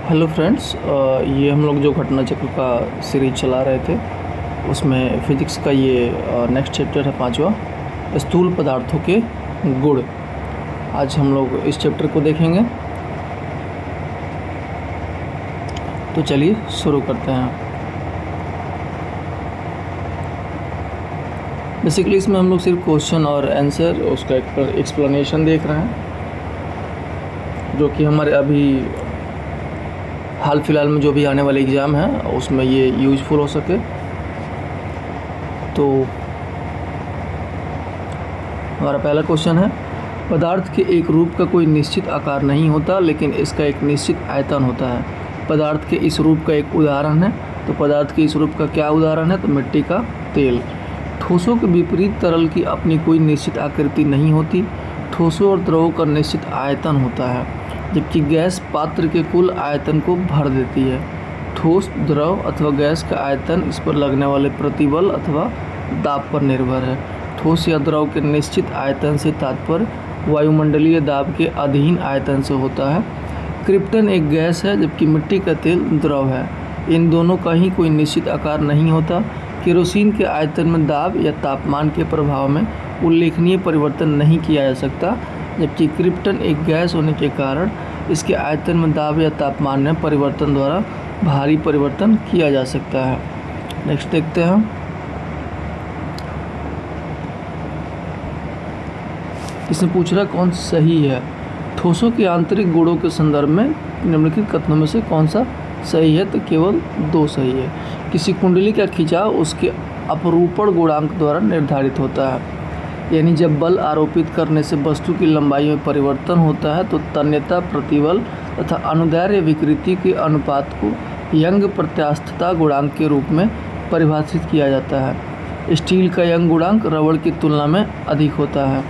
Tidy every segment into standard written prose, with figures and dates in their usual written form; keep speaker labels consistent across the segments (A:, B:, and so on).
A: Hello friends, ये हम लोग जो घटना चक्र का सीरीज चला रहे थे उसमें फिज़िक्स का ये नेक्स्ट चैप्टर है 5वां, स्थूल पदार्थों के गुण। आज हम लोग इस चैप्टर को देखेंगे। तो चलिए शुरू करते हैं। बेसिकली इसमें हम लोग सिर्फ क्वेश्चन और आंसर उसका एक्सप्लेनेशन देख रहे हैं, जो कि हमारे अभी हाल फिलहाल में जो भी आने वाले एग्ज़ाम है उसमें ये यूज़फुल हो सके। तो हमारा पहला क्वेश्चन है, पदार्थ के एक रूप का कोई निश्चित आकार नहीं होता, लेकिन इसका एक निश्चित आयतन होता है। पदार्थ के इस रूप का एक उदाहरण है। तो पदार्थ के इस रूप का क्या उदाहरण है? तो मिट्टी का तेल। ठोसों के विपरीत तरल की अपनी कोई निश्चित आकृति नहीं होती। ठोसों और द्रवों का निश्चित आयतन होता है, जबकि गैस पात्र के कुल आयतन को भर देती है। ठोस, द्रव अथवा गैस का आयतन इस पर लगने वाले प्रतिबल अथवा दाब पर निर्भर है। ठोस या द्रव के निश्चित आयतन से तात्पर्य वायुमंडलीय दाब के अधीन आयतन से होता है। क्रिप्टन एक गैस है, जबकि मिट्टी का तेल द्रव है। इन दोनों का ही कोई निश्चित आकार नहीं होता। केरोसिन के आयतन में दाब या तापमान के प्रभाव में उल्लेखनीय परिवर्तन नहीं किया जा सकता, जबकि क्रिप्टन एक गैस होने के कारण इसके आयतन में दाब या तापमान में परिवर्तन द्वारा भारी परिवर्तन किया जा सकता है। नेक्स्ट देखते हैं। इसमें पूछ रहा कौन सही है। ठोसों के आंतरिक गुणों के संदर्भ में निम्नलिखित कथनों में से कौन सा सही है? तो केवल 2 सही है। किसी कुंडली का खिंचाव उसके अपरूपण गुणांक द्वारा निर्धारित होता है, यानी जब बल आरोपित करने से वस्तु की लंबाई में परिवर्तन होता है तो तन्यता, प्रतिबल तथा अनुदैर्ध्य विकृति के अनुपात को यंग प्रत्यास्थता गुणांक के रूप में परिभाषित किया जाता है। स्टील का यंग गुणांक रबड़ की तुलना में अधिक होता है,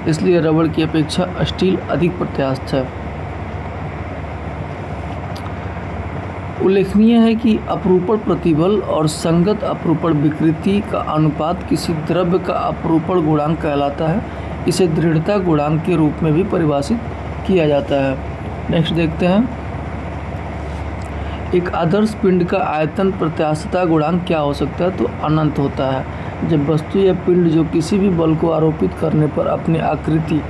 A: इसलिए रबड़ की अपेक्षा स्टील अधिक प्रत्यास्थ है। उल्लेखनीय है कि अपरूपण प्रतिबल और संगत अपरूपण विकृति का अनुपात किसी द्रव्य का अपरूपण गुणांक कहलाता है। इसे दृढ़ता गुणांक के रूप में भी परिभाषित किया जाता है। नेक्स्ट देखते हैं। एक आदर्श पिंड का आयतन प्रत्यास्थता गुणांक क्या हो सकता है? तो अनंत होता है। जब वस्तु या पिंड जो किसी भी बल को आरोपित करने पर अपनी आकृति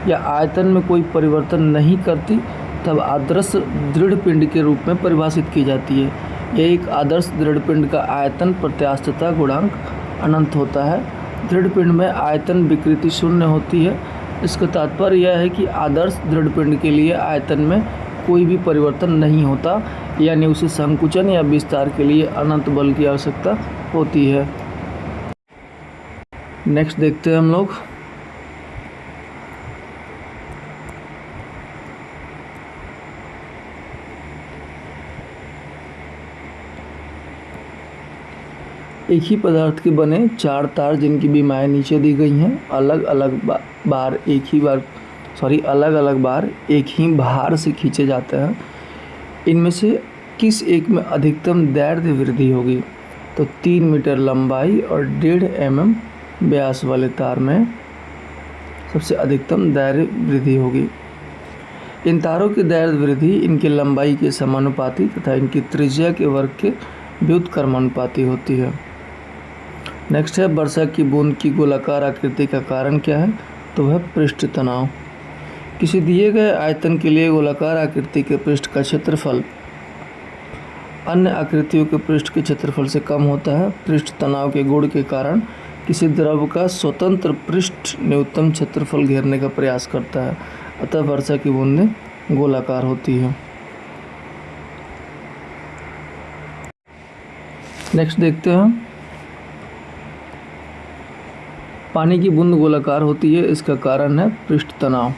A: या आयतन में कोई परिवर्तन नहीं करती, तब आदर्श दृढ़ पिंड के रूप में परिभाषित की जाती है। यह एक आदर्श दृढ़ पिंड का आयतन प्रत्यास्थता गुणांक अनंत होता है। दृढ़ पिंड में आयतन विकृति शून्य होती है। इसका तात्पर्य यह है कि आदर्श दृढ़ पिंड के लिए आयतन में कोई भी परिवर्तन नहीं होता, यानी उसे संकुचन या विस्तार के लिए अनंत बल की आवश्यकता होती है। नेक्स्ट देखते हैं हम लोग। एक ही पदार्थ के बने 4 तार जिनकी बीमाएँ नीचे दी गई हैं, अलग अलग बार एक ही भार से खींचे जाते हैं। इनमें से किस एक में अधिकतम दैर्ध्य वृद्धि होगी? तो 3 मीटर लंबाई और 1.5 mm व्यास वाले तार में सबसे अधिकतम दैर्ध्य वृद्धि होगी। इन तारों की दैर्ध्य वृद्धि इनकी लंबाई के समानुपाती तथा इनकी त्रिज्या के वर्ग के व्युत्क्रमानुपाती होती है। नेक्स्ट है, वर्षा की बूंद की गोलाकार आकृति का कारण क्या है? तो वह पृष्ठ तनाव। किसी दिए गए आयतन के लिए गोलाकार आकृति के पृष्ठ का क्षेत्रफल अन्य आकृतियों के पृष्ठ के क्षेत्रफल से कम होता है। पृष्ठ तनाव के गुण के कारण किसी द्रव का स्वतंत्र पृष्ठ न्यूनतम क्षेत्रफल घेरने का प्रयास करता है, अतः वर्षा की बूंदें गोलाकार होती है। नेक्स्ट देखते हैं। पानी की बूंद गोलाकार होती है, इसका कारण है पृष्ठ तनाव।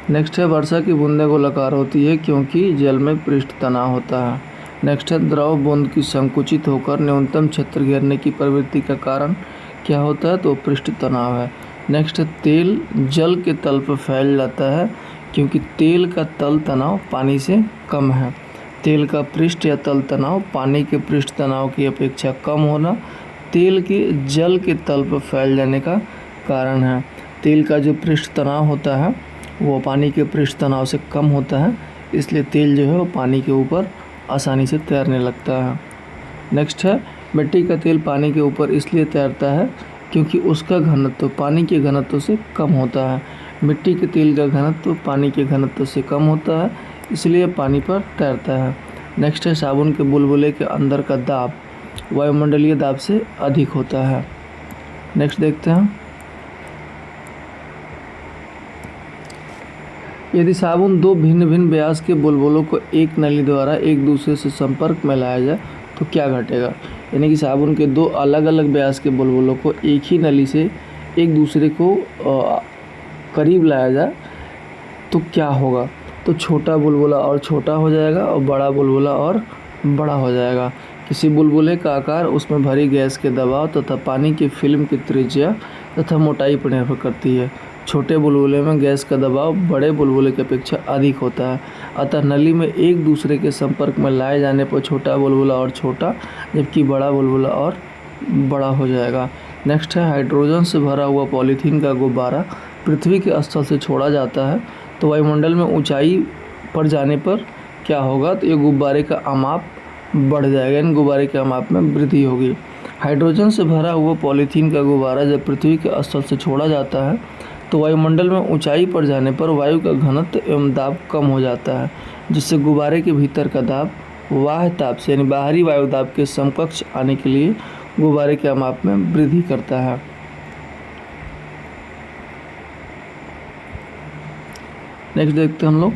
A: नेक्स्ट है, वर्षा की बूंदें गोलाकार होती है क्योंकि जल में पृष्ठ तनाव होता है। नेक्स्ट है, द्रव बूंद की संकुचित होकर न्यूनतम क्षेत्र घेरने की प्रवृत्ति का कारण क्या होता है? तो पृष्ठ तनाव है। नेक्स्ट है, तेल जल के तल पर फैल जाता है क्योंकि तेल का तल तनाव पानी से कम है। तेल का पृष्ठ या तल तनाव पानी के पृष्ठ तनाव की अपेक्षा कम होना तेल के जल के तल पर फैल जाने का कारण है। तेल का जो पृष्ठ तनाव होता है वो पानी के पृष्ठ तनाव से कम होता है, इसलिए तेल जो है वो पानी के ऊपर आसानी से तैरने लगता है। नेक्स्ट है, मिट्टी का तेल पानी के ऊपर इसलिए तैरता है क्योंकि उसका घनत्व पानी के घनत्व से कम होता है। मिट्टी के तेल का घनत्व पानी के घनत्व से कम होता है, इसलिए पानी पर तैरता है। नेक्स्ट है, साबुन के बुलबुले के अंदर का दाब वायुमंडलीय दाब से अधिक होता है। नेक्स्ट देखते हैं, यदि साबुन दो भिन्न भिन्न व्यास के बुलबुलों को एक नली द्वारा एक दूसरे से संपर्क में लाया जाए तो क्या घटेगा। यानी कि साबुन के दो अलग अलग व्यास के बुलबुलों को एक ही नली से एक दूसरे को करीब लाया जाए तो क्या होगा। तो छोटा बुलबुला और छोटा हो जाएगा और बड़ा बुलबुला और बड़ा हो जाएगा। किसी बुलबुले का आकार उसमें भरी गैस के दबाव तथा पानी की फिल्म की त्रिज्या तथा मोटाई पर निर्भर करती है। छोटे बुलबुले में गैस का दबाव बड़े बुलबुले की अपेक्षा अधिक होता है, अतः नली में एक दूसरे के संपर्क में लाए जाने पर छोटा बुलबुला और छोटा जबकि बड़ा बुलबुला और बड़ा हो जाएगा। नेक्स्ट है, हाइड्रोजन से भरा हुआ पॉलीथीन का गुब्बारा पृथ्वी के स्थल से छोड़ा जाता है तो वायुमंडल में ऊंचाई पर जाने पर क्या होगा। तो ये गुब्बारे का आमाप बढ़ जाएगा, इन गुब्बारे के आमाप में वृद्धि होगी। हाइड्रोजन से भरा हुआ पॉलीथीन का गुब्बारा जब पृथ्वी के स्थल से छोड़ा जाता है तो वायुमंडल में ऊंचाई पर जाने पर वायु का घनत्व एवं दाब कम हो जाता है, जिससे गुब्बारे के भीतर का दाब बाह्य ताप से यानी बाहरी वायु दाब के समकक्ष आने के लिए गुब्बारे के आमाप में वृद्धि करता है। नेक्स्ट देखते हैं हम लोग,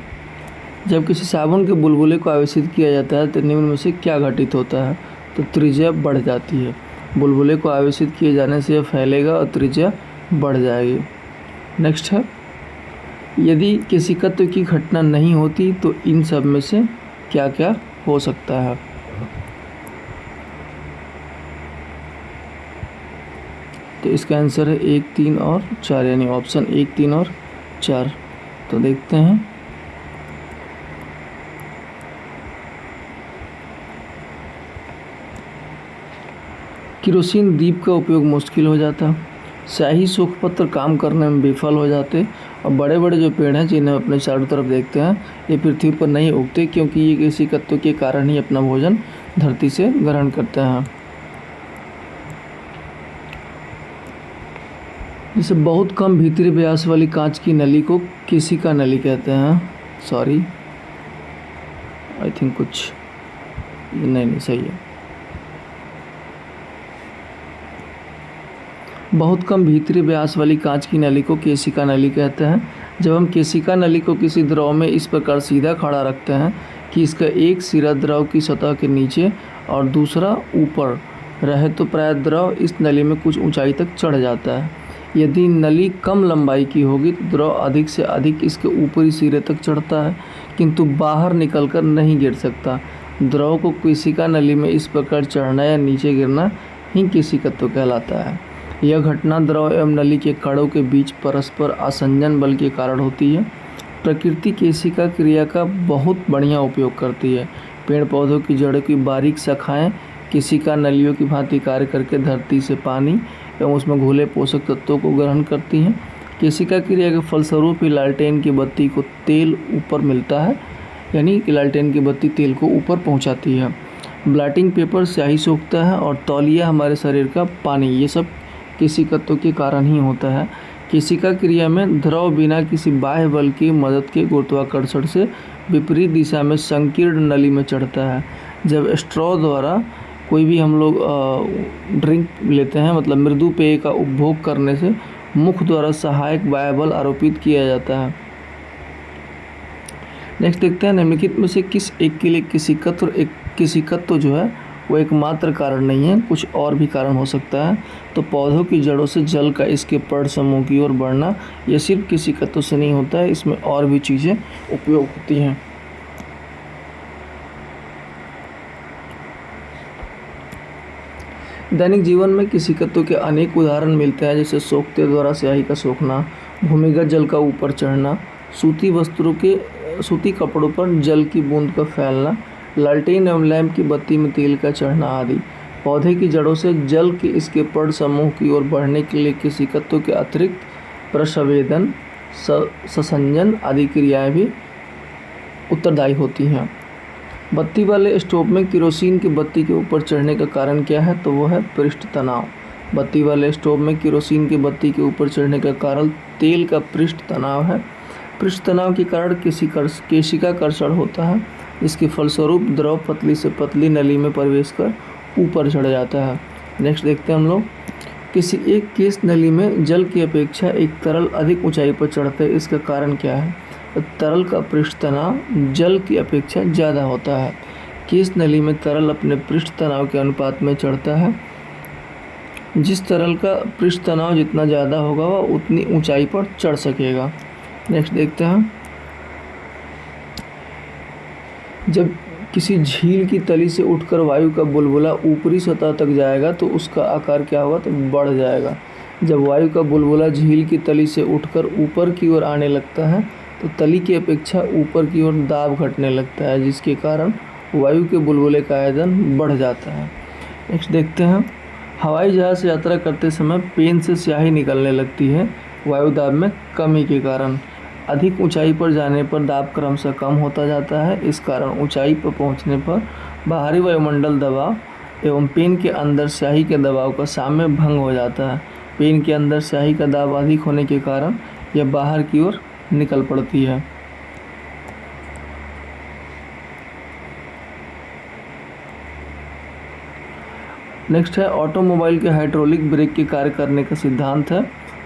A: जब किसी साबुन के बुलबुले को आवेशित किया जाता है तो निम्न में से क्या घटित होता है। तो त्रिज्या बढ़ जाती है। बुलबुले को आवेशित किए जाने से यह फैलेगा और त्रिज्या बढ़ जाएगी। नेक्स्ट है, यदि किसी तत्व की घटना नहीं होती तो इन सब में से क्या क्या हो सकता है। तो इसका आंसर है 1, 3 और 4 यानी ऑप्शन 1, 3 और 4। तो देखते हैं, केरोसिन दीप का उपयोग मुश्किल हो जाता, स्याही सूखपत्र काम करने में विफल हो जाते और बड़े बड़े जो पेड़ हैं जिन्हें अपने चारों तरफ देखते हैं ये पृथ्वी पर नहीं उगते क्योंकि ये किसी तत्व के कारण ही अपना भोजन धरती से ग्रहण करते हैं। जैसे बहुत कम भीतरी व्यास वाली कांच की नली को केशिका नली कहते हैं। सॉरी, आई थिंक कुछ नहीं सही है। बहुत कम भीतरी व्यास वाली कांच की नली को केशिका नली कहते हैं। जब हम केशिका नली को किसी द्रव में इस प्रकार सीधा खड़ा रखते हैं कि इसका एक सिरा द्रव की सतह के नीचे और दूसरा ऊपर रहे तो प्राय द्रव इस नली में कुछ ऊंचाई तक चढ़ जाता है। यदि नली कम लंबाई की होगी तो द्रव अधिक से अधिक इसके ऊपरी सिरे तक चढ़ता है किंतु बाहर निकलकर नहीं गिर सकता। द्रव को केशिका नली में इस प्रकार चढ़ना या नीचे गिरना ही केशिकत्व कहलाता है। यह घटना द्रव एवं नली के कणों के बीच परस्पर आसंजन बल के कारण होती है। प्रकृति केशिका क्रिया का बहुत बढ़िया उपयोग करती है। पेड़ पौधों की जड़ों की बारीक शाखाएं केशिका नलियों की भांति कार्य करके धरती से पानी एवं उसमें घुले पोषक तत्वों को ग्रहण करती हैं। केशिका क्रिया के फलस्वरूप ही लालटेन की बत्ती को तेल ऊपर मिलता है, यानी कि लालटेन की बत्ती तेल को ऊपर पहुंचाती है। ब्लॉटिंग पेपर स्याही सोखता है और तौलिया हमारे शरीर का पानी, ये सब केशिकत्व के कारण ही होता है। केशिका क्रिया में द्रव बिना किसी बाह्य बल की मदद के गुरुत्वाकर्षण से विपरीत दिशा में संकीर्ण नली में चढ़ता है। जब स्ट्रॉ द्वारा कोई भी हम लोग ड्रिंक लेते हैं, मतलब मृदु पेय का उपभोग करने से मुख द्वारा सहायक बाह्य बल आरोपित किया जाता है। नेक्स्ट देखते हैं, निम्नलिखित में से किस एक के लिए केशिकत्व जो है वो एकमात्र कारण नहीं है, कुछ और भी कारण हो सकता है। तो पौधों की जड़ों से जल का इसके पर्ण समूह की ओर बढ़ना यह सिर्फ केशिकत्व से नहीं होता है, इसमें और भी चीज़ें उपयोग होती हैं। दैनिक जीवन में केशिकत्व के अनेक उदाहरण मिलते हैं, जैसे सोखते द्वारा स्याही का सोखना, भूमिगत जल का ऊपर चढ़ना, सूती कपड़ों पर जल की बूंद का फैलना, लालटेन एवं लैंप की बत्ती में तेल का चढ़ना आदि। पौधे की जड़ों से जल के इसके पर्ण समूह की ओर बढ़ने के लिए केशिकत्व के अतिरिक्त प्रसवेदन, ससंजन आदि क्रियाएं भी उत्तरदायी होती हैं। बत्ती वाले स्टोव में केरोसिन की बत्ती के ऊपर चढ़ने का कारण क्या है? तो वो है पृष्ठ तनाव। बत्ती वाले स्टोव में केरोसिन की बत्ती के ऊपर चढ़ने का कारण तेल का पृष्ठ तनाव है। पृष्ठ तनाव के कारण केशिका कर्षण होता है, जिसके फलस्वरूप द्रव पतली से पतली नली में प्रवेश कर ऊपर चढ़ जाता है। नेक्स्ट देखते हैं हम लोग, किसी एक केस नली में जल की अपेक्षा एक तरल अधिक ऊंचाई पर चढ़ता है, इसका कारण क्या है? तरल का पृष्ठ तनाव जल की अपेक्षा ज़्यादा होता है। केस नली में तरल अपने पृष्ठ तनाव के अनुपात में चढ़ता है। जिस तरल का पृष्ठ तनाव जितना ज़्यादा होगा वह उतनी ऊंचाई पर चढ़ सकेगा। नेक्स्ट देखते हैं, जब किसी झील की तली से उठकर वायु का बुलबुला ऊपरी सतह तक जाएगा तो उसका आकार क्या होगा? तो बढ़ जाएगा। जब वायु का बुलबुला झील की तली से उठकर ऊपर की ओर आने लगता है तो तली की अपेक्षा ऊपर की ओर दाब घटने लगता है, जिसके कारण वायु के बुलबुले का आयतन बढ़ जाता है। नेक्स्ट देखते हैं, हवाई जहाज़ से यात्रा करते समय पेन से स्याही निकलने लगती है वायु दाब में कमी के कारण। अधिक ऊंचाई पर जाने पर दाब क्रमशः कम होता जाता है। इस कारण ऊंचाई पर पहुंचने पर बाहरी वायुमंडल दबाव एवं पेन के अंदर स्याही के दबाव का साम्य भंग हो जाता है। पेन के अंदर स्याही का दाब अधिक होने के कारण यह बाहर की ओर निकल पड़ती है। नेक्स्ट है, ऑटोमोबाइल के हाइड्रोलिक ब्रेक के कार्य करने का सिद्धांत है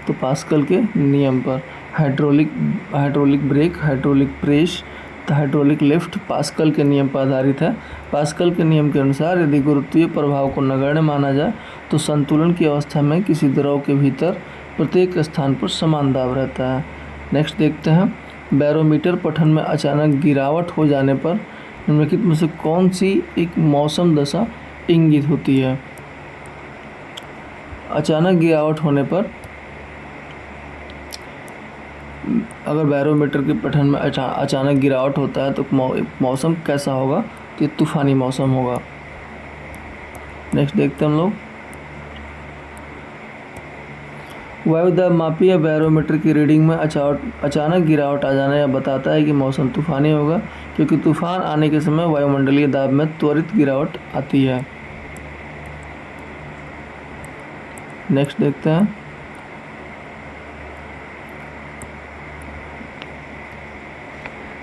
A: तो पास्कल के नियम पर। Hydraulic brake, hydraulic press, hydraulic lift pascal के नियम पर आधारित है। पास्कल के नियम के अनुसार यदि गुरुत्वीय प्रभाव को नगण्य माना जाए तो संतुलन की अवस्था में किसी द्रव के भीतर प्रत्येक स्थान पर समान दाब रहता है। नेक्स्ट देखते हैं, बैरोमीटर पठन में अचानक गिरावट हो जाने पर निम्नलिखित में से कौन सी एक मौसम दशा इंगित होती है? अचानक गिरावट होने पर अगर बैरोमीटर के पठन में अचानक गिरावट होता है तो मौसम कैसा होगा? तो ये तूफानी मौसम होगा। नेक्स्ट देखते हैं हम लोग, वायुदाब मापी या बैरोमीटर की रीडिंग में अचानक गिरावट आ जाना यह बताता है कि मौसम तूफानी होगा, क्योंकि तूफान आने के समय वायुमंडलीय दाब में त्वरित गिरावट आती है। नेक्स्ट देखते हैं,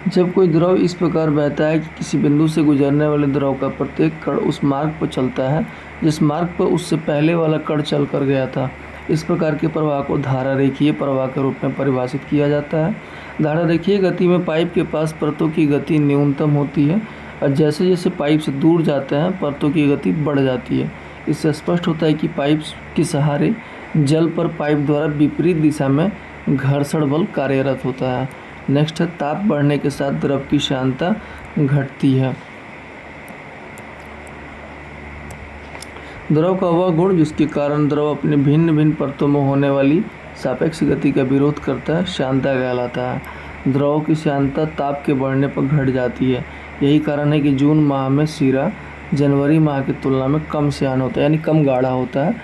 A: जब कोई द्रव इस प्रकार बहता है कि किसी बिंदु से गुजरने वाले द्रव का प्रत्येक कण उस मार्ग पर चलता है जिस मार्ग पर उससे पहले वाला कण चल कर गया था। इस प्रकार के प्रवाह को धारा रेखीय प्रवाह के रूप में परिभाषित किया जाता है। धारा रेखीय गति में पाइप के पास परतों की गति न्यूनतम होती है और जैसे जैसे पाइप से दूर जाते हैं परतों की गति बढ़ जाती है। इससे स्पष्ट होता है कि पाइप के सहारे जल पर पाइप द्वारा विपरीत दिशा में घर्षण बल कार्यरत होता है। नेक्स्ट है, ताप बढ़ने के साथ द्रव की श्यानता घटती है। द्रव का वह गुण जिसके कारण द्रव अपनी भिन्न भिन्न परतों में होने वाली सापेक्ष गति का विरोध करता है श्यानता कहलाता है। द्रव की श्यानता ताप के बढ़ने पर घट जाती है। यही कारण है कि जून माह में शीरा जनवरी माह की तुलना में कम श्यान होता है, यानी कम गाढ़ा होता है।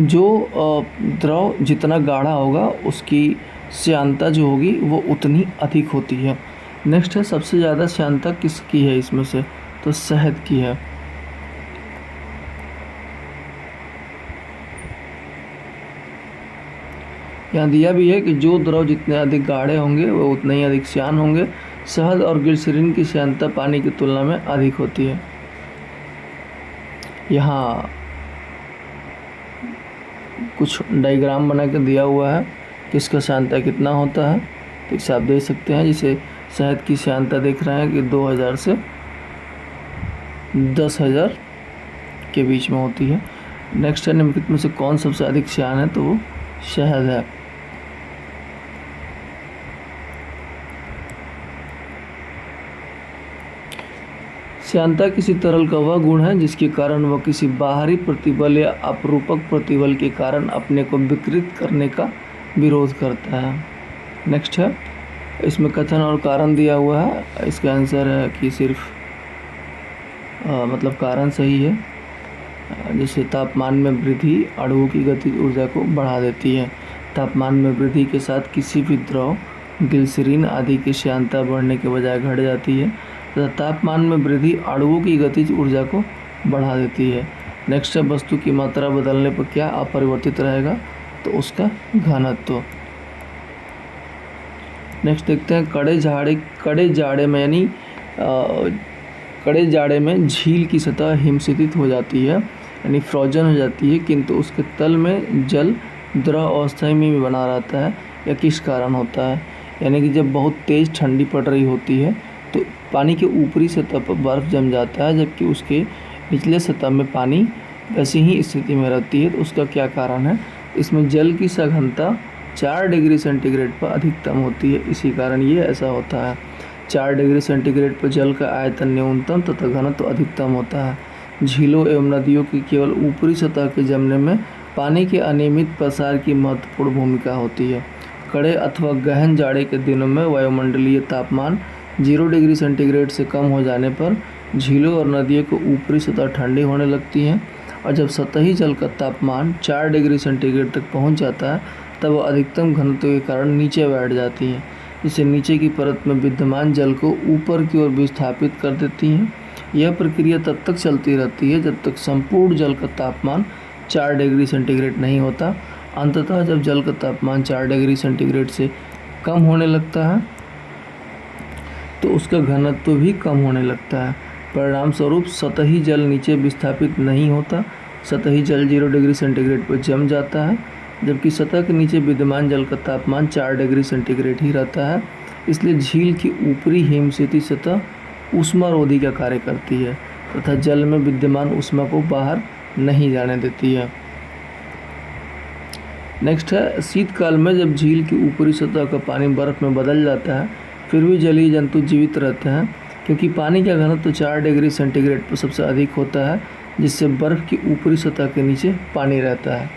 A: जो द्रव जितना गाढ़ा होगा उसकी श्यानता जो होगी वो उतनी अधिक होती है। नेक्स्ट है, सबसे ज़्यादा श्यानता किसकी है इसमें से? तो शहद की है। यहाँ दिया भी है कि जो द्रव जितने अधिक गाढ़े होंगे वो उतने ही अधिक श्यान होंगे। शहद और ग्लिसरीन की श्यानता पानी की तुलना में अधिक होती है। यहाँ कुछ डायग्राम बना के दिया हुआ है किसका श्यानता कितना होता है, तो इसे आप देख सकते हैं। जिसे शहद की श्यानता देख रहे हैं कि 2000 से 10,000 के बीच में होती है। नेक्स्ट है, निम्नलिखित में से कौन सबसे अधिक श्यान है? तो वो शहद है। श्यानता किसी तरल का वह गुण है जिसके कारण वह किसी बाहरी प्रतिबल या अपरूपक प्रतिबल के कारण अपने को विकृत करने का विरोध करता है। नेक्स्ट है, इसमें कथन और कारण दिया हुआ है। इसका आंसर है कि सिर्फ मतलब कारण सही है। जैसे तापमान में वृद्धि अणुओं की गतिज ऊर्जा को बढ़ा देती है। तापमान में वृद्धि के साथ किसी भी द्रव ग्लिसरीन आदि की श्यानता बढ़ने के बजाय घट जाती है। तथा तापमान में वृद्धि अणुओं की गतिज ऊर्जा को बढ़ा देती है। नेक्स्ट है वस्तु की मात्रा बदलने पर क्या अपरिवर्तित रहेगा, तो उसका घनत्व। नेक्स्ट देखते हैं कड़े जाड़े में झील की सतह हिमशीतित हो जाती है यानी फ्रोजन हो जाती है, किंतु उसके तल में जल द्रव अवस्था में भी बना रहता है। यह किस कारण होता है? यानी कि जब बहुत तेज़ ठंडी पड़ रही होती है तो पानी के ऊपरी सतह पर बर्फ़ जम जाता है, जबकि उसके निचले सतह में पानी वैसी ही स्थिति में रहती है। तो उसका क्या कारण है? इसमें जल की सघनता 4 डिग्री सेंटीग्रेड पर अधिकतम होती है, इसी कारण ये ऐसा होता है। 4 डिग्री सेंटीग्रेड पर जल का आयतन न्यूनतम तथा घनत्व अधिकतम होता है। झीलों एवं नदियों की केवल ऊपरी सतह के जमने में पानी के अनियमित प्रसार की महत्वपूर्ण भूमिका होती है। कड़े अथवा गहन जाड़े के दिनों में वायुमंडलीय तापमान 0 डिग्री सेंटीग्रेड से कम हो जाने पर झीलों और नदियों को ऊपरी सतह ठंडी होने लगती हैं, और जब सतही जल का तापमान 4 डिग्री सेंटीग्रेड तक पहुंच जाता है तब वह अधिकतम घनत्व के कारण नीचे बैठ जाती हैं, जिससे नीचे की परत में विद्यमान जल को ऊपर की ओर विस्थापित कर देती हैं। यह प्रक्रिया तब तक चलती रहती है जब तक संपूर्ण जल का तापमान 4 डिग्री सेंटीग्रेड नहीं होता। अंततः जब जल का तापमान 4 डिग्री सेंटीग्रेड से कम होने लगता है तो उसका घनत्व भी कम होने लगता है। परिणाम स्वरूप सतही जल नीचे विस्थापित नहीं होता, सतही जल 0 डिग्री सेंटीग्रेड पर जम जाता है, जबकि सतह के नीचे विद्यमान जल का तापमान 4 डिग्री सेंटीग्रेड ही रहता है। इसलिए झील की ऊपरी हिमशीतल सतह ऊष्मारोधी का कार्य करती है तथा जल में विद्यमान ऊष्मा को बाहर नहीं जाने देती है। नेक्स्ट है शीतकाल में जब झील की ऊपरी सतह का पानी बर्फ़ में बदल जाता है, फिर भी जलीय जंतु जीवित रहते हैं, क्योंकि पानी का घनत्व 4 डिग्री सेंटीग्रेड पर सबसे अधिक होता है, जिससे बर्फ़ की ऊपरी सतह के नीचे पानी रहता है।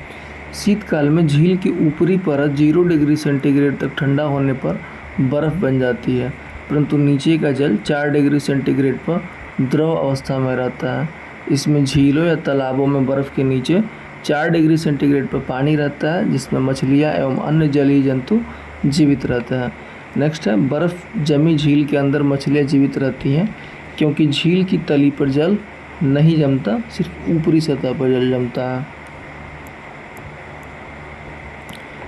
A: शीतकाल में झील की ऊपरी परत 0 डिग्री सेंटीग्रेड तक ठंडा होने पर बर्फ़ बन जाती है, परंतु नीचे का जल 4 डिग्री सेंटीग्रेड पर द्रव अवस्था में रहता है। इसमें झीलों या तालाबों में बर्फ़ के नीचे 4 डिग्री सेंटीग्रेड पर पानी रहता है, जिसमें मछलियाँ एवं अन्य जलीय जंतु जीवित रहते हैं। नेक्स्ट है बर्फ़ जमी झील के अंदर मछलियाँ जीवित रहती हैं, क्योंकि झील की तली पर जल नहीं जमता, सिर्फ ऊपरी सतह पर जल जमता है।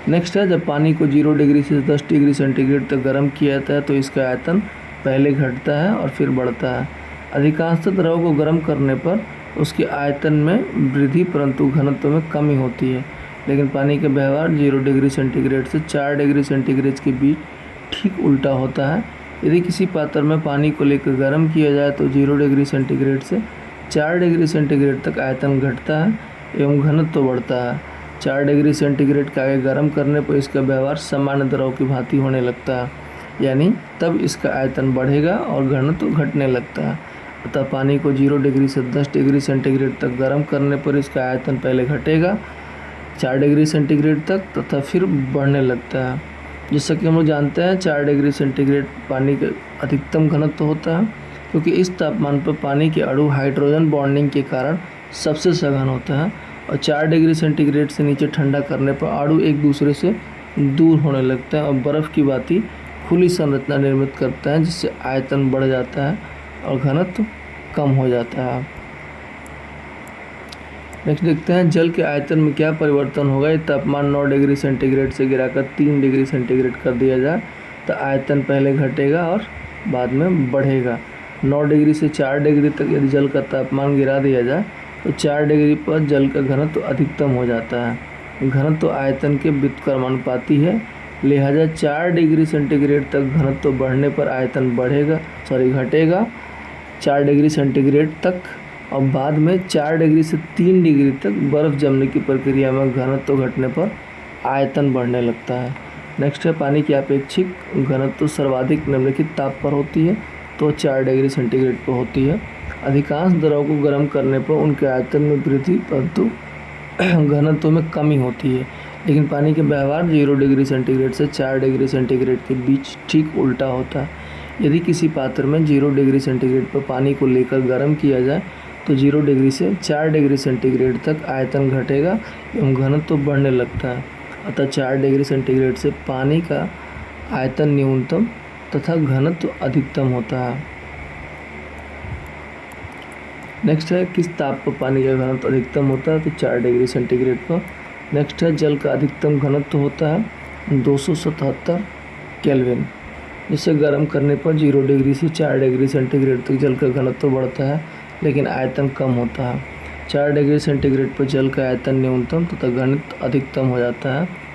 A: नेक्स्ट है जब पानी को 0 डिग्री से 10 डिग्री सेंटीग्रेड तक गर्म किया जाता है तो इसका आयतन पहले घटता है और फिर बढ़ता है। अधिकांशतः द्रव को गर्म करने पर उसके आयतन में वृद्धि परंतु घनत्व में कमी होती है, लेकिन पानी का व्यवहार 0 डिग्री सेंटीग्रेड से 4 डिग्री सेंटीग्रेड के बीच ठीक उल्टा होता है। यदि किसी पात्र में पानी को लेकर गर्म किया जाए तो 0 डिग्री सेंटीग्रेड से 4 डिग्री सेंटीग्रेड तक आयतन घटता है एवं घनत्व बढ़ता है। 4 डिग्री सेंटीग्रेड का आगे गर्म करने पर इसका व्यवहार सामान्य द्रव की भांति होने लगता है, यानी तब इसका आयतन बढ़ेगा और घनत्व घटने लगता है। अतः पानी को 0 डिग्री से 10 डिग्री सेंटीग्रेड तक गर्म करने पर इसका आयतन पहले घटेगा 4 डिग्री सेंटीग्रेड तक तथा फिर बढ़ने लगता है। जैसा कि हम लोग जानते हैं 4 डिग्री सेंटीग्रेड पानी का अधिकतम घनत्व होता है, क्योंकि इस तापमान पर पानी के अणु हाइड्रोजन बॉन्डिंग के कारण सबसे सघन होता है, और 4 डिग्री सेंटीग्रेड से नीचे ठंडा करने पर अणु एक दूसरे से दूर होने लगते हैं और बर्फ़ की भांति खुली संरचना निर्मित करता है, जिससे आयतन बढ़ जाता है और घनत्व कम हो जाता है। नेक्स्ट देखते हैं जल के आयतन में क्या परिवर्तन होगा। यदि तापमान 9 डिग्री सेंटीग्रेड से गिराकर 3 डिग्री सेंटीग्रेड कर दिया जाए तो आयतन पहले घटेगा और बाद में बढ़ेगा। 9 डिग्री से 4 डिग्री तक यदि जल का तापमान गिरा दिया जाए तो 4 डिग्री पर जल का घनत्व अधिकतम हो जाता है। घनत्व आयतन के व्युत्क्रमानुपाती है, लिहाजा 4 डिग्री सेंटीग्रेड तक घनत्व बढ़ने पर आयतन घटेगा 4 डिग्री सेंटीग्रेड तक, और बाद में 4 डिग्री से 3 डिग्री तक बर्फ़ जमने की प्रक्रिया में घनत्व घटने पर आयतन बढ़ने लगता है। नेक्स्ट है पानी की अपेक्षिक घनत्व सर्वाधिक निम्नलिखित ताप पर होती है, तो 4 डिग्री सेंटीग्रेड पर होती है। अधिकांश द्रव को गर्म करने पर उनके आयतन में वृद्धि परंतु घनत्व में कमी होती है, लेकिन पानी के व्यवहार 0 डिग्री सेंटीग्रेड से 4 डिग्री सेंटीग्रेड के बीच ठीक उल्टा होता है। यदि किसी पात्र में 0 डिग्री सेंटीग्रेड पर पानी को लेकर गर्म किया जाए तो 0 डिग्री से 4 डिग्री सेंटीग्रेड तक आयतन घटेगा एवं घनत्व बढ़ने लगता है। अतः 4 डिग्री सेंटीग्रेड से पानी का आयतन न्यूनतम तथा घनत्व अधिकतम होता है। नेक्स्ट है किस ताप पर पानी का घनत्व अधिकतम होता है, तो 4 डिग्री सेंटीग्रेड पर। नेक्स्ट है जल का अधिकतम घनत्व होता है 277 केल्विन। जिसे गर्म करने पर 0 डिग्री से 4 डिग्री सेंटीग्रेड तक जल का घनत्व बढ़ता है लेकिन आयतन कम होता है। 4 डिग्री सेंटीग्रेड पर जल का आयतन न्यूनतम तथा घनत्व अधिकतम हो जाता है।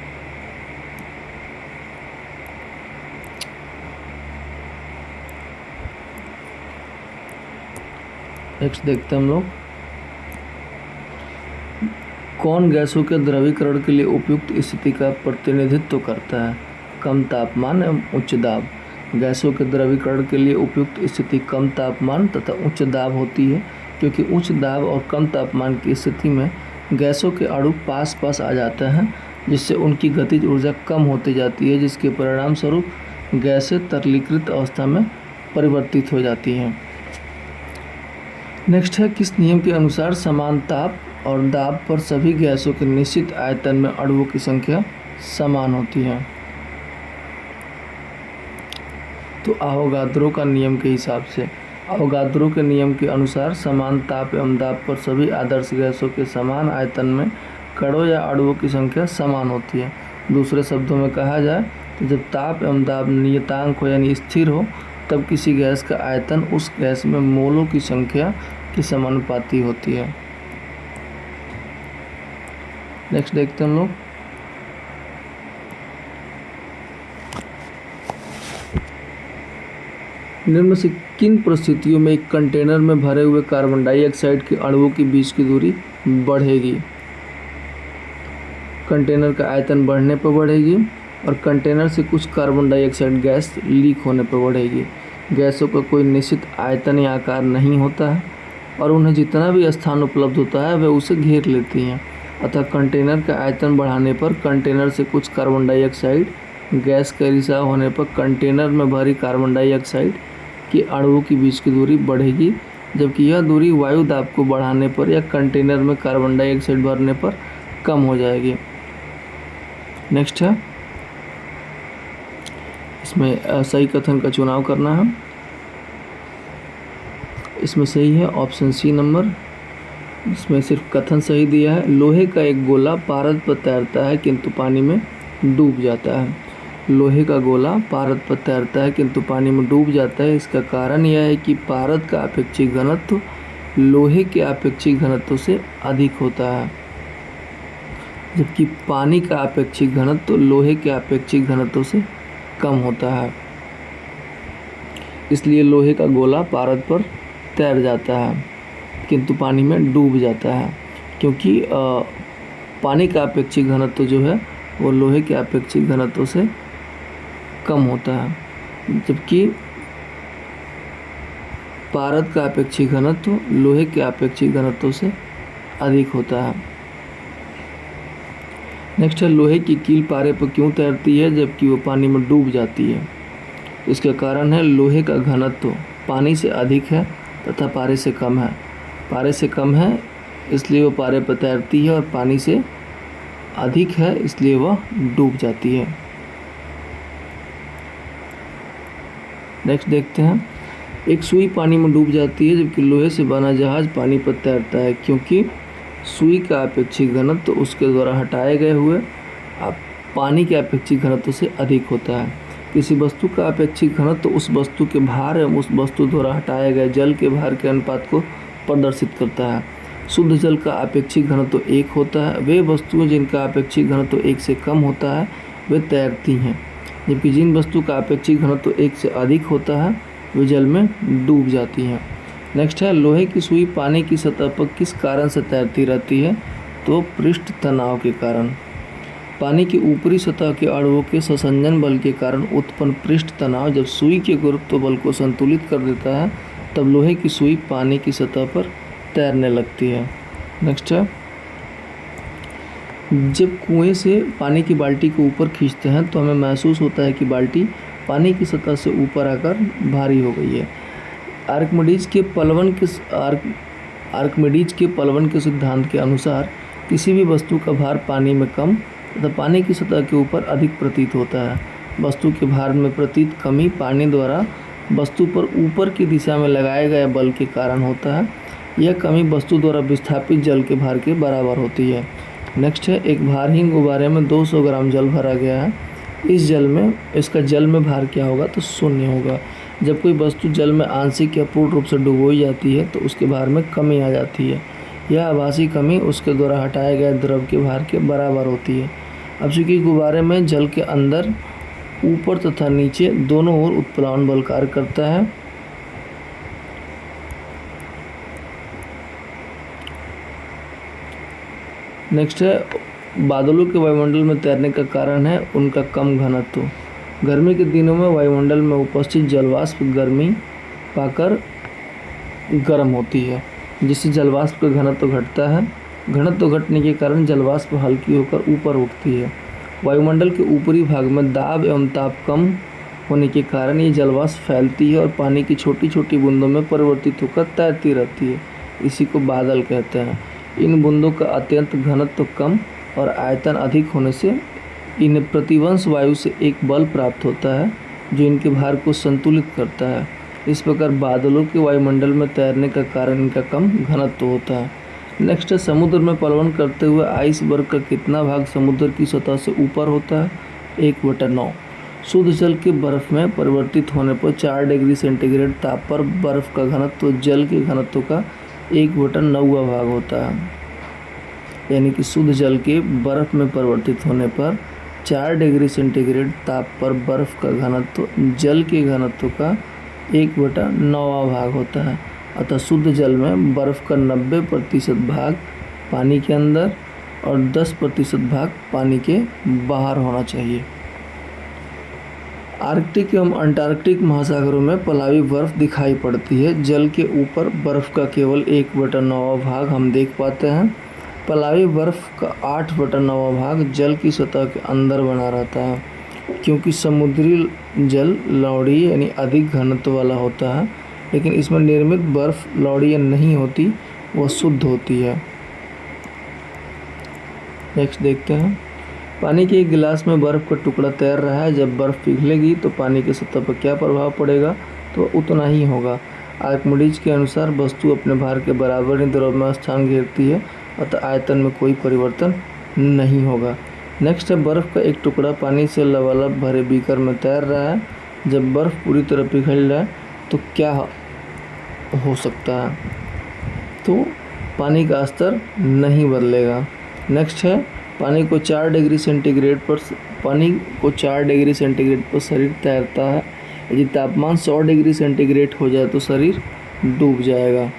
A: नेक्स्ट देखते हैं हम लोग, कौन गैसों के द्रवीकरण के लिए उपयुक्त स्थिति का प्रतिनिधित्व करता है, कम तापमान एवं उच्च दाब। गैसों के द्रवीकरण के लिए उपयुक्त स्थिति कम तापमान तथा उच्च दाब होती है, क्योंकि उच्च दाब और कम तापमान की स्थिति में गैसों के अणु पास पास आ जाते हैं, जिससे उनकी गतिज ऊर्जा कम होती जाती है, जिसके परिणाम स्वरूप गैसें तरलीकृत अवस्था में परिवर्तित हो जाती हैं। नेक्स्ट है किस नियम के अनुसार समान ताप और दाब पर सभी गैसों के निश्चित आयतन में अणुओं की संख्या समान होती है, तो अवोगाद्रो का नियम के हिसाब से। अवोगाद्रो के नियम के अनुसार समान ताप एवं दाब पर सभी आदर्श गैसों के समान आयतन में कणों या अणुओं की संख्या समान होती है। दूसरे शब्दों में कहा जाए तो जब ताप एवं दाब नियतांक हो यानी स्थिर हो, तब किसी गैस का आयतन उस गैस में मोलों की संख्या के समानुपाती होती है। नेक्स्ट देखते हैं हम लोग, निम्न से किन परिस्थितियों में एक कंटेनर में भरे हुए कार्बन डाइऑक्साइड के अणुओं के बीच की दूरी बढ़ेगी। कंटेनर का आयतन बढ़ने पर बढ़ेगी और कंटेनर से कुछ कार्बन डाइऑक्साइड गैस लीक होने पर बढ़ेगी। गैसों का कोई निश्चित आयतन या आकार नहीं होता है और उन्हें जितना भी स्थान उपलब्ध होता है वे उसे घेर लेती हैं। अतः कंटेनर का आयतन बढ़ाने पर कंटेनर से कुछ कार्बन डाइऑक्साइड गैस का रिसाव होने पर कंटेनर में भरी कार्बन डाइऑक्साइड के अणुओं के बीच की दूरी बढ़ेगी, जबकि यह दूरी वायु दाब को बढ़ाने पर या कंटेनर में कार्बन डाइऑक्साइड भरने पर कम हो जाएगी। नेक्स्ट है, इसमें सही कथन का चुनाव करना है। इसमें सही है ऑप्शन सी नंबर, इसमें सिर्फ कथन सही दिया है। लोहे का एक गोला पारद पर तैरता है किंतु पानी में डूब जाता है। लोहे का गोला पारद पर तैरता है किंतु पानी में डूब जाता है। इसका कारण यह है कि पारद का अपेक्षिक घनत्व लोहे के अपेक्षिक घनत्व से अधिक होता है, जबकि पानी का अपेक्षिक घनत्व लोहे के अपेक्षिक घनत्व से कम होता है। इसलिए लोहे का गोला पारद पर तैर जाता है किंतु पानी में डूब जाता है, क्योंकि पानी का अपेक्षिक घनत्व जो है वो लोहे के अपेक्षिक घनत्व से कम होता है, जबकि पारद का अपेक्षिक घनत्व लोहे के अपेक्षिक घनत्व से अधिक होता है। नेक्स्ट है, लोहे की कील पारे पर क्यों तैरती है जबकि वो पानी में डूब जाती है। इसका कारण है लोहे का घनत्व पानी से अधिक है तथा पारे से कम है। पारे से कम है इसलिए वो पारे पर तैरती है और पानी से अधिक है इसलिए वह डूब जाती है। नेक्स्ट देखते हैं, एक सुई पानी में डूब जाती है जबकि लोहे से बना जहाज पानी पर तैरता है, क्योंकि सुई का अपेक्षिक घनत्व उसके द्वारा हटाए गए हुए पानी के अपेक्षिक घनत्व से अधिक होता है। किसी वस्तु का अपेक्षिक घनत्व उस वस्तु के भार एवं उस वस्तु द्वारा हटाए गए जल के भार के अनुपात को प्रदर्शित करता है। शुद्ध जल का अपेक्षिक घनत्व 1 होता है। वे वस्तुएं जिनका अपेक्षिक घनत्व 1 से कम होता है वे तैरती हैं, जबकि जिन वस्तु का अपेक्षिक घनत्व 1 से अधिक होता है वे जल में डूब जाती हैं। नेक्स्ट है, लोहे की सुई पानी की सतह पर किस कारण से तैरती रहती है, तो पृष्ठ तनाव के कारण। पानी की ऊपरी सतह के अणुओं के संसंजन बल के कारण उत्पन्न पृष्ठ तनाव जब सुई के गुरुत्व बल को संतुलित कर देता है तब लोहे की सुई पानी की सतह पर तैरने लगती है। नेक्स्ट है, जब कुएं से पानी की बाल्टी को ऊपर खींचते हैं तो हमें महसूस होता है कि बाल्टी पानी की सतह से ऊपर आकर भारी हो गई है। आर्किमिडीज के पलवन के सिद्धांत के अनुसार किसी भी वस्तु का भार पानी में कम तथा पानी की सतह के ऊपर अधिक प्रतीत होता है। वस्तु के भार में प्रतीत कमी पानी द्वारा वस्तु पर ऊपर की दिशा में लगाए गए बल के कारण होता है। यह कमी वस्तु द्वारा विस्थापित जल के भार के बराबर होती है। नेक्स्ट है, एक भारहीन गुब्बारे में 200 ग्राम जल भरा गया है। इस जल में इसका जल में भार क्या होगा, तो 0 होगा। जब कोई वस्तु जल में आंशिक या पूर्ण रूप से डुबोई जाती है तो उसके भार में कमी आ जाती है। यह आभासी कमी उसके द्वारा हटाए गए द्रव के भार के बराबर होती है। अब चूंकि गुब्बारे में जल के अंदर ऊपर तथा नीचे दोनों ओर उत्प्लावन बल कार्य करता है। नेक्स्ट है, बादलों के वायुमंडल में तैरने का कारण है उनका कम घनत्व। गर्मी के दिनों में वायुमंडल में उपस्थित जलवाष्प गर्मी पाकर गर्म होती है, जिससे जलवाष्प का घनत्व घटता है। घनत्व घटने के कारण जलवाष्प हल्की होकर ऊपर उठती है। वायुमंडल के ऊपरी भाग में दाब एवं ताप कम होने के कारण ये जलवाष्प फैलती है और पानी की छोटी छोटी बूंदों में परिवर्तित होकर तैरती रहती है। इसी को बादल कहते हैं। इन बूंदों का अत्यंत घनत्व कम और आयतन अधिक होने से इन्हें प्रतिवंश वायु से एक बल प्राप्त होता है जो इनके भार को संतुलित करता है। इस प्रकार बादलों के वायुमंडल में तैरने का कारण इनका कम घनत्व होता है। नेक्स्ट है, समुद्र में पलवन करते हुए आइसबर्ग का कितना भाग समुद्र की सतह से ऊपर होता है? 1/9। शुद्ध जल के बर्फ में परिवर्तित होने पर 4 डिग्री सेंटीग्रेड ताप पर बर्फ का घनत्व जल के घनत्व का 1/9 भाग होता है। यानी कि शुद्ध जल के बर्फ में परिवर्तित होने पर 4 डिग्री सेंटीग्रेड ताप पर बर्फ का घनत्व जल के घनत्व का 1/9 भाग होता है। अतः शुद्ध जल में बर्फ का 90% भाग पानी के अंदर और 10% भाग पानी के बाहर होना चाहिए। आर्कटिक एवं अंटार्कटिक महासागरों में पलावी बर्फ दिखाई पड़ती है। जल के ऊपर बर्फ का केवल 1/9 भाग हम देख पाते हैं। पलावी बर्फ का 8/9 भाग जल की सतह के अंदर बना रहता है। क्योंकि समुद्री जल लवणीय यानी अधिक घनत्व वाला होता है, लेकिन इसमें निर्मित बर्फ लवणीय नहीं होती, वह शुद्ध होती है। नेक्स्ट देखते हैं, पानी के एक गिलास में बर्फ़ का टुकड़ा तैर रहा है। जब बर्फ़ पिघलेगी तो पानी की सतह पर क्या प्रभाव पड़ेगा, तो उतना ही होगा। आर्किमिडीज के अनुसार वस्तु अपने भार के बराबर ही द्रव में स्थान घेरती है, अतः आयतन में कोई परिवर्तन नहीं होगा। नेक्स्ट है, बर्फ़ का एक टुकड़ा पानी से लबालब भरे बीकर में तैर रहा है। जब बर्फ़ पूरी तरह पिघल जाए तो क्या हो सकता है, तो पानी का स्तर नहीं बदलेगा। नेक्स्ट है, पानी को 4 डिग्री सेंटीग्रेड पर शरीर तैरता है। यदि तापमान 100 डिग्री सेंटीग्रेड हो जाए तो शरीर डूब जाएगा।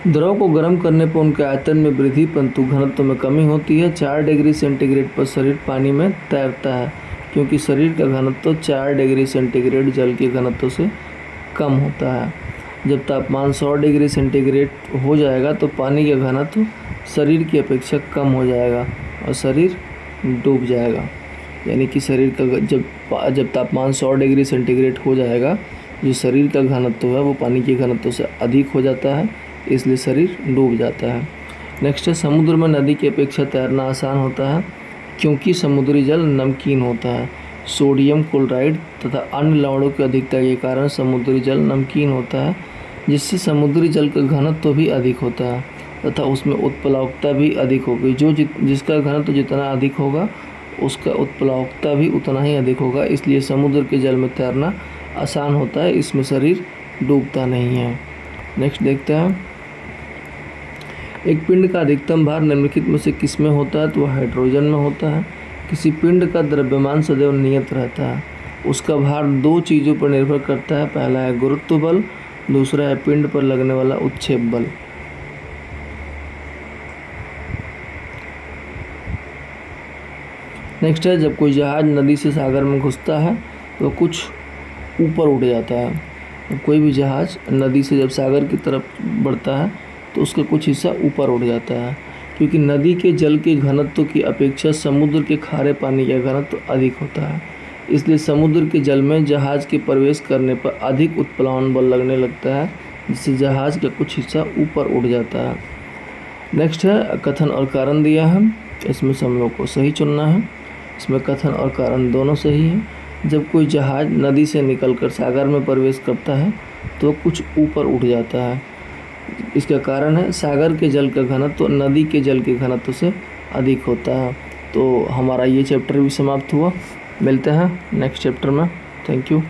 A: द्रव को गर्म करने पर उनके आयतन में वृद्धि परंतु घनत्व में कमी होती है। 4 डिग्री सेंटीग्रेड पर शरीर पानी में तैरता है क्योंकि शरीर का घनत्व 4 डिग्री सेंटीग्रेड जल के घनत्व से कम होता है। जब तापमान 100 डिग्री सेंटीग्रेड हो जाएगा तो पानी का घनत्व शरीर की अपेक्षा कम हो जाएगा और शरीर डूब जाएगा। यानी कि शरीर का जब तापमान 100 डिग्री सेंटीग्रेड हो जाएगा, जो शरीर का घनत्व है वो पानी के घनत्व से अधिक हो जाता है, इसलिए शरीर डूब जाता है। नेक्स्ट है, समुद्र में नदी की अपेक्षा तैरना आसान होता है क्योंकि समुद्री जल नमकीन होता है। सोडियम क्लोराइड तथा अन्य लवणों की अधिकता के कारण समुद्री जल नमकीन होता है, जिससे समुद्री जल का घनत्व भी अधिक होता है तथा उसमें उत्प्लावकता भी अधिक होगी। जिसका घनत्व जितना अधिक होगा उसका उत्प्लावकता भी उतना ही अधिक होगा, इसलिए समुद्र के जल में तैरना आसान होता है, इसमें शरीर डूबता नहीं है। नेक्स्ट देखते हैं, एक पिंड का अधिकतम भार निम्नलिखित में से किस में होता है, तो वह हाइड्रोजन में होता है। किसी पिंड का द्रव्यमान सदैव नियत रहता है। उसका भार 2 चीज़ों पर निर्भर करता है। पहला है गुरुत्व बल, दूसरा है पिंड पर लगने वाला उत्क्षेप बल। नेक्स्ट है, जब कोई जहाज नदी से सागर में घुसता है तो कुछ ऊपर उठ जाता है। कोई भी जहाज नदी से जब सागर की तरफ बढ़ता है तो उसका कुछ हिस्सा ऊपर उठ जाता है, क्योंकि नदी के जल के घनत्व की अपेक्षा समुद्र के खारे पानी का घनत्व अधिक होता है। इसलिए समुद्र के जल में जहाज के प्रवेश करने पर अधिक उत्प्लावन बल लगने लगता है, जिससे जहाज का कुछ हिस्सा ऊपर उठ जाता है। नेक्स्ट है, कथन और कारण दिया है, इसमें से हम लोग को सही चुनना है। इसमें कथन और कारण दोनों सही हैं। जब कोई जहाज नदी से निकलकर सागर में प्रवेश करता है तो कुछ ऊपर उठ जाता है। इसका कारण है सागर के जल का घनत्व नदी के जल के घनत्व से अधिक होता है। तो हमारा ये चैप्टर भी समाप्त हुआ। मिलते हैं नेक्स्ट चैप्टर में। Thank you.